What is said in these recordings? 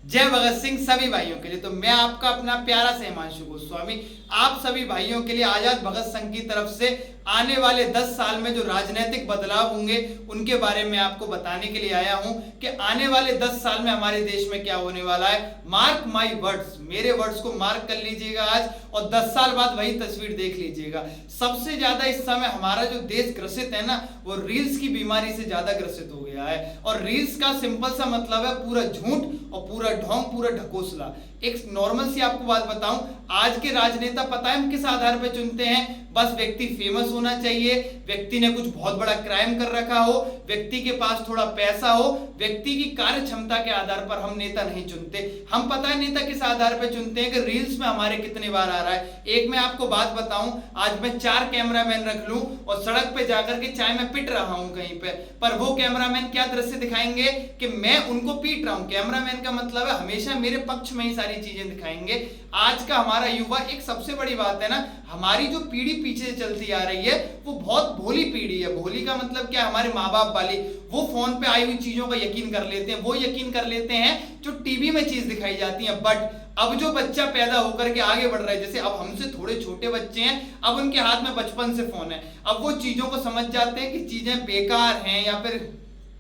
जय भगत सिंह सभी भाइयों के लिए। तो मैं आपका अपना प्यारा से हिमांशु गोस्वामी आप सभी भाइयों के लिए आजाद भगत संघ की तरफ से आने वाले 10 साल में जो राजनीतिक बदलाव होंगे उनके बारे में आपको बताने के लिए आया हूं कि आने वाले 10 साल में हमारे देश में क्या होने वाला है। मार्क माई वर्ड्स, मेरे वर्ड्स को मार्क कर लीजिएगा आज, और 10 साल बाद वही तस्वीर देख लीजिएगा। सबसे ज्यादा इस समय हमारा जो देश ग्रसित है ना, वो रील्स की बीमारी से ज्यादा ग्रसित हो गया है। और रील्स का सिंपल सा मतलब है पूरा झूठ और पूरा ढोंग, पूरा ढकोसला। एक नॉर्मल सी आपको बात बताऊं, आज के राजनेता पता है हम किस आधार पर चुनते हैं? बस व्यक्ति फेमस होना चाहिए, व्यक्ति ने कुछ बहुत बड़ा क्राइम कर रखा हो, व्यक्ति के पास थोड़ा पैसा हो, व्यक्ति की कार्य क्षमता के आधार पर हम नेता नहीं चुनते। हम पता है नेता किस आधार पर चुनते हैं कि रील्स में हमारे कितने बार आ रहा है। एक मैं आपको बात बताऊं, आज मैं 4 कैमरामैन रख लूं और सड़क पे जाकर के चाहे मैं पिट रहा हूं कहीं पे, पर वो कैमरामैन क्या दृश्य दिखाएंगे कि मैं उनको पीट रहा हूं। कैमरामैन का मतलब है हमेशा मेरे पक्ष में ही सारी चीजें दिखाएंगे। आज का हमारा युवा, एक सबसे बड़ी बात है ना, हमारी जो पीढ़ी पीछे से चलती आ रही है वो बहुत भोली पीढ़ी है। भोली का मतलब क्या? हमारे माँ बाप वाली, वो फोन पे आई हुई चीजों का यकीन कर लेते हैं, वो यकीन कर लेते हैं जो टीवी में चीज दिखाई जाती है। बट अब जो बच्चा पैदा होकर के आगे बढ़ रहा है, जैसे अब हमसे थोड़े छोटे बच्चे हैं, अब उनके हाथ में बचपन से फोन है, अब वो चीजों को समझ जाते हैं कि चीजें बेकार हैं या फिर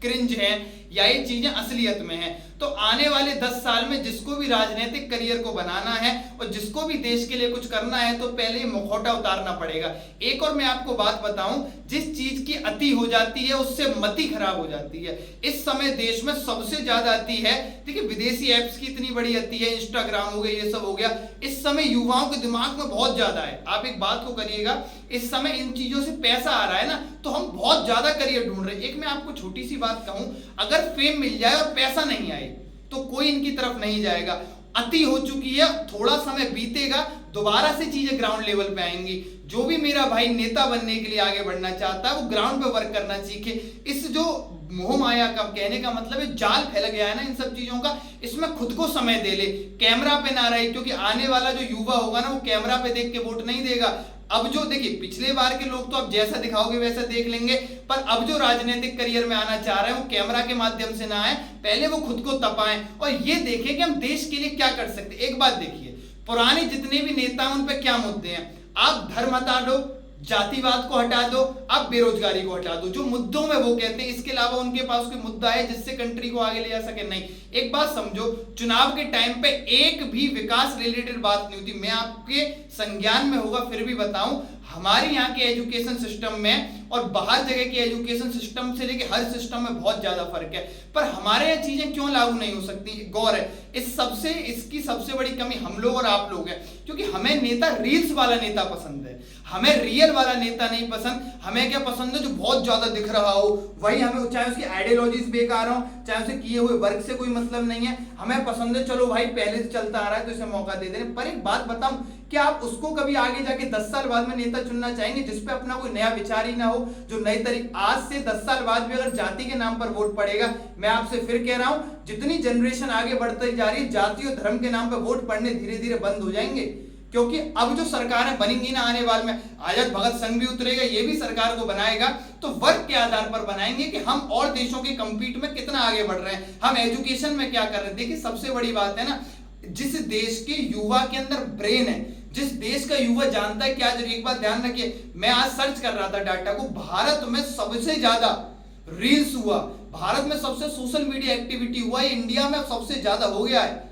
क्रिंज है या ये चीजें असलियत में हैं। तो आने वाले 10 साल में जिसको भी राजनीतिक करियर को बनाना है और जिसको भी देश के लिए कुछ करना है, तो पहले मुखौटा उतारना पड़ेगा। एक और मैं आपको बात बताऊं, जिस चीज की अति हो जाती है उससे मति खराब हो जाती है। इस समय देश में सबसे ज्यादा अति है, देखिए विदेशी एप्स की इतनी बड़ी अति है, इंस्टाग्राम हो गया, ये सब हो गया। इस समय युवाओं के दिमाग में बहुत ज्यादा है। आप एक बात को करिएगा, इस समय इन चीजों से पैसा आ रहा है ना, तो हम बहुत ज्यादा करियर ढूंढ रहे हैं। एक मैं आपको छोटी सी बात कहूं, अगर फेम मिल जाए और पैसा नहीं आए तो कोई इनकी तरफ नहीं जाएगा। अति हो चुकी है, थोड़ा समय बीतेगा, दोबारा से चीजें ग्राउंड लेवल पे आएंगी। जो भी मेरा भाई नेता बनने के लिए आगे बढ़ना चाहता है वो ग्राउंड पे वर्क करना सीखे। इस जो मोह माया का कहने का मतलब है जाल फैल गया है ना इन सब चीजों का, इसमें खुद को समय दे ले, कैमरा पे ना रहे, क्योंकि आने वाला जो युवा होगा ना वो कैमरा पे देख के वोट नहीं देगा। अब जो देखिए पिछले बार के लोग तो अब जैसा दिखाओगे वैसा देख लेंगे, पर अब जो राजनीतिक करियर में आना चाह रहे हैं वो कैमरा के माध्यम से ना आए, पहले वो खुद को तपाएं और ये देखें कि हम देश के लिए क्या कर सकते। एक बात देखिए, पुराने जितने भी नेता हैं उन पे क्या मुद्दे हैं? आप धर्म हटा दो, जातिवाद को हटा दो, आप बेरोजगारी को हटा दो, जो मुद्दों में वो कहते हैं। इसके अलावा उनके पास कोई मुद्दा है जिससे कंट्री को आगे ले जा सके? नहीं। एक बात समझो, चुनाव के टाइम पे एक भी विकास रिलेटेड बात नहीं होती। मैं आपके संज्ञान में होगा फिर भी बताऊं, हमारे यहाँ के एजुकेशन सिस्टम में और बाहर जगह के एजुकेशन सिस्टम से लेके हर सिस्टम में बहुत ज्यादा फर्क है। पर हमारे यहाँ चीजें क्यों लागू नहीं हो सकती? गौर है इसकी सबसे बड़ी कमी हम लोग और आप लोग हैं, क्योंकि हमें नेता रील्स वाला नेता पसंद है, हमें रियल वाला नेता नहीं पसंद। हमें क्या पसंद है? जो बहुत ज्यादा दिख रहा हो वही हमें, चाहे उसकी आइडियोलॉजीज बेकार हो, चाहे उसे किए हुए वर्क से कोई मतलब नहीं है, हमें पसंद है चलो भाई पहले से चलता आ रहा है तो इसे मौका दे दें। पर एक बात बताऊं, क्या आप उसको कभी आगे जाके 10 साल बाद में नेता चुनना चाहेंगे जिसपे अपना कोई नया विचार ही ना हो, जो नई तरीके? आज से 10 साल बाद भी अगर जाति के नाम पर वोट पड़ेगा, मैं आपसे फिर कह रहा हूं, जितनी जनरेशन आगे बढ़ती जा रही है, जाति और धर्म के नाम पर वोट पड़ने धीरे धीरे बंद हो जाएंगे। क्योंकि अब जो सरकारें बनेंगी ना आने वाले में, आजाद भगत संघ भी उतरेगा, ये भी सरकार को बनाएगा, तो वर्क के आधार पर बनाएंगे कि हम और देशों के कंपीट में कितना आगे बढ़ रहे हैं, हम एजुकेशन में क्या कर रहे हैं। देखिए सबसे बड़ी बात है ना, जिस देश के युवा के अंदर ब्रेन है, जिस देश का युवा जानता है क्या। एक बात ध्यान रखिए, मैं आज सर्च कर रहा था डाटा को, भारत में सबसे ज्यादा रील्स हुआ, भारत में सबसे सोशल मीडिया एक्टिविटी हुआ, इंडिया में सबसे ज्यादा हो गया है।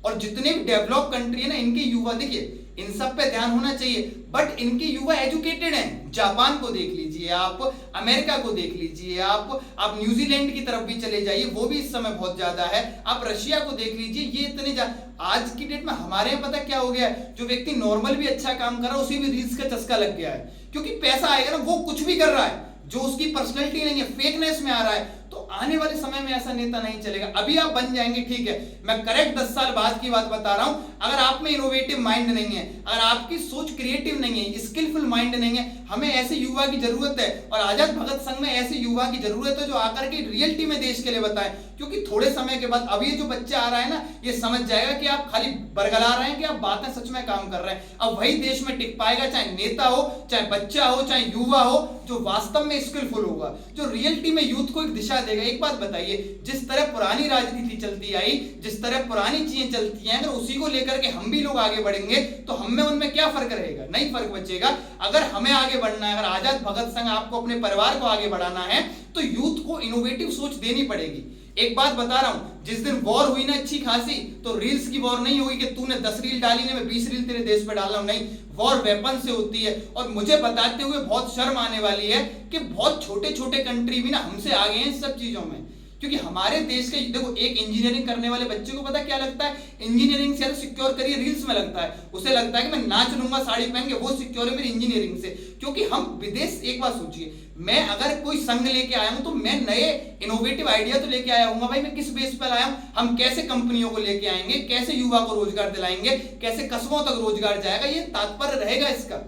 और जितने भी डेवलप कंट्री है ना, इनके युवा, देखिए इन सब पे ध्यान होना चाहिए, बट इनके युवा एजुकेटेड हैं। जापान को देख लीजिए आप, अमेरिका को देख लीजिए आप न्यूजीलैंड की तरफ भी चले जाइए, वो भी इस समय बहुत ज्यादा है। आप रशिया को देख लीजिए, ये इतने आज की डेट में हमारे यहाँ पता क्या हो गया है, जो व्यक्ति नॉर्मल भी अच्छा काम कर रहा है उसी भी रील्स का चस्का लग गया है, क्योंकि पैसा आएगा ना, वो कुछ भी कर रहा है, जो उसकी पर्सनैलिटी नहीं है, फेकनेस में आ रहा है। तो आने वाले समय में ऐसा नेता नहीं चलेगा। अभी आप बन जाएंगे, ठीक है, मैं करेक्ट 10 साल बाद की बात बता रहा हूं। अगर आप में इनोवेटिव माइंड नहीं है, अगर आपकी सोच क्रिएटिव नहीं है, स्किलफुल माइंड नहीं है, हमें ऐसे युवा की जरूरत है और आजाद भगत संघ में ऐसे युवा की जरूरत है जो आकर के रियलिटी में देश के लिए बताएं। क्योंकि थोड़े समय के बाद अब ये जो बच्चा आ रहा है ना, ये समझ जाएगा कि आप खाली बरगला रहे हैं कि आप बातें सच में काम कर रहे हैं। अब वही देश में टिक पाएगा, चाहे नेता हो, चाहे बच्चा हो, चाहे युवा हो, जो वास्तव में स्किलफुल होगा, जो रियलिटी में यूथ को एक दिशा देगा। एक बात बताइए, जिस तरह पुरानी राजनीति चलती आई, जिस तरह पुरानी चीजें चलती हैं, अगर उसी को लेकर के हम भी लोग आगे बढ़ेंगे तो हम में उनमें क्या फर्क रहेगा? नहीं फर्क बचेगा। अगर हमें आगे बढ़ना है, अगर आजाद भगत संघ आपको अपने परिवार को आगे बढ़ाना है, तो यूथ को इनोवेटिव सोच देनी पड़ेगी। एक बात बता रहा हूं, जिस दिन वॉर हुई ना अच्छी खासी, तो रील्स की वॉर नहीं होगी कि तूने 10 रील डाली ना मैं 20 रील तेरे देश पे डाल रहा हूं। नहीं, वॉर वेपन से होती है। और मुझे बताते हुए बहुत शर्म आने वाली है कि बहुत छोटे छोटे कंट्री भी ना हमसे आगे हैं इस सब चीजों में। क्योंकि हमारे देश के देखो, एक इंजीनियरिंग करने वाले बच्चे को पता क्या लगता है? इंजीनियरिंग से सिक्योर करियर रील्स में लगता है। उसे लगता है कि मैं नाच लूंगा साड़ी पहन के, वो सिक्योर है मेरी इंजीनियरिंग से। क्योंकि हम विदेश, एक बात सोचिए, मैं अगर कोई संघ लेके आया हूं तो मैं नए इनोवेटिव आइडिया तो लेके आया हूं भाई। मैं किस बेस पर आया हूं? हम कैसे कंपनियों को लेके आएंगे, कैसे युवा को रोजगार दिलाएंगे, कैसे कस्बों तक रोजगार जाएगा, ये तात्पर्य रहेगा इसका।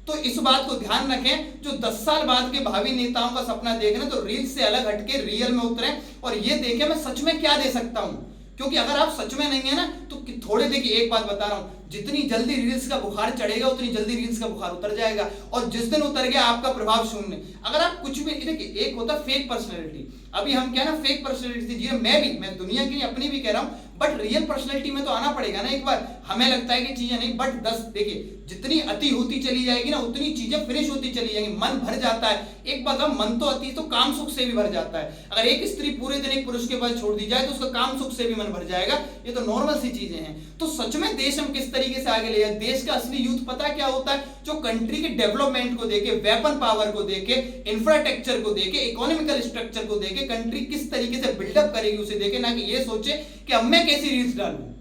तो इस बात को ध्यान रखें, जो 10 साल बाद के भावी नेताओं का सपना देख रहे हैं, तो रील से अलग हटके रियल में उतरे और ये देखें मैं सच में क्या दे सकता हूं। क्योंकि अगर आप सच में नहीं है ना, तो थोड़े देखिए, एक बात बता रहा हूं, जितनी जल्दी रील्स का बुखार चढ़ेगा उतनी जल्दी रील्स का बुखार उतर जाएगा। और जिस दिन उतर गया आपका प्रभाव शून्य। अगर आप कुछ भी देखिए, एक होता फेक पर्सनैलिटी, अभी हम क्या ना फेक पर्सनैलिटी जी, मैं दुनिया की अपनी भी कह रहा हूं, बट रियल पर्सनैलिटी में तो आना पड़ेगा ना एक बार। हमें लगता है कि चीजें नहीं, बट 10 देखिए, जितनी अति होती चली जाएगी ना उतनी चीजें फिनिश होती चली जाएंगी, मन भर जाता है। एक बात, मन तो अति तो काम सुख से भी भर जाता है। अगर एक स्त्री पूरे दिन एक पुरुष के पास छोड़ दी जाए तो उसका काम सुख से भी मन भर जाएगा। ये तो नॉर्मल सी चीजें हैं। तो सच में देश हम किस तरीके से आगे ले जाए? देश का असली यूथ पता क्या होता है? जो कंट्री के डेवलपमेंट को देखे, वेपन पावर को देखे, इंफ्रास्ट्रक्चर को देखे, इकोनॉमिकल स्ट्रक्चर को देखे, कंट्री किस तरीके से बिल्डअप करेगी उसे देखे, ना कि ये सोचे कि अब मैं कैसी रील्स डालूं।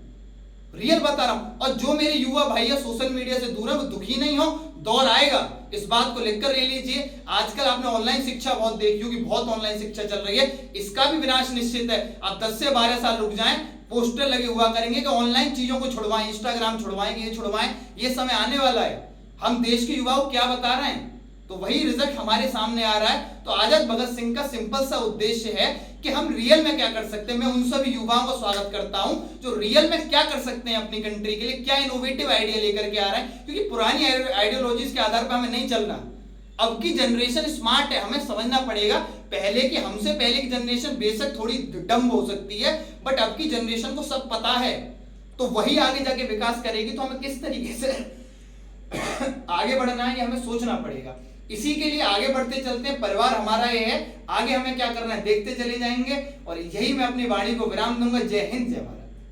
रियल बता रहा हूं। और जो मेरे युवा भाई है सोशल मीडिया से दूर है, वो दुखी नहीं हो, दौर आएगा, इस बात को लेकर ले लीजिए। आजकल आपने ऑनलाइन शिक्षा बहुत देखी होगी, बहुत ऑनलाइन शिक्षा चल रही है, इसका भी विनाश निश्चित है। आप 10 से 12 साल रुक जाएं, पोस्टर लगे हुआ करेंगे कि ऑनलाइन चीजों को छुड़वाएं, इंस्टाग्राम छुड़वाएं, ये छुड़वाएं, ये समय आने वाला है। हम देश के युवाओं को क्या बता रहे हैं, तो वही रिजल्ट हमारे सामने आ रहा है। तो आजाद भगत सिंह का सिंपल सा उद्देश्य है कि हम रियल में क्या कर सकते हैं। मैं उन सभी युवाओं का स्वागत करता हूं जो रियल में क्या कर सकते हैं अपनी कंट्री के लिए, क्या इनोवेटिव आइडिया लेकर के आ रहे हैं। क्योंकि पुरानी आइडियोलॉजीज के आधार पर हमें नहीं चलना। अब की जनरेशन स्मार्ट है, हमें समझना पड़ेगा। पहले की, हमसे पहले की जनरेशन बेशक थोड़ी डम्ब हो सकती है, बट अब की जनरेशन को सब पता है, तो वही आगे जाके विकास करेगी। तो हमें किस तरीके से आगे बढ़ना है, ये हमें सोचना पड़ेगा। इसी के लिए आगे बढ़ते चलते हैं। परिवार हमारा ये है, आगे हमें क्या करना है देखते चले जाएंगे। और यही मैं अपनी वाणी को विराम दूंगा। जय हिंद, जय भारत।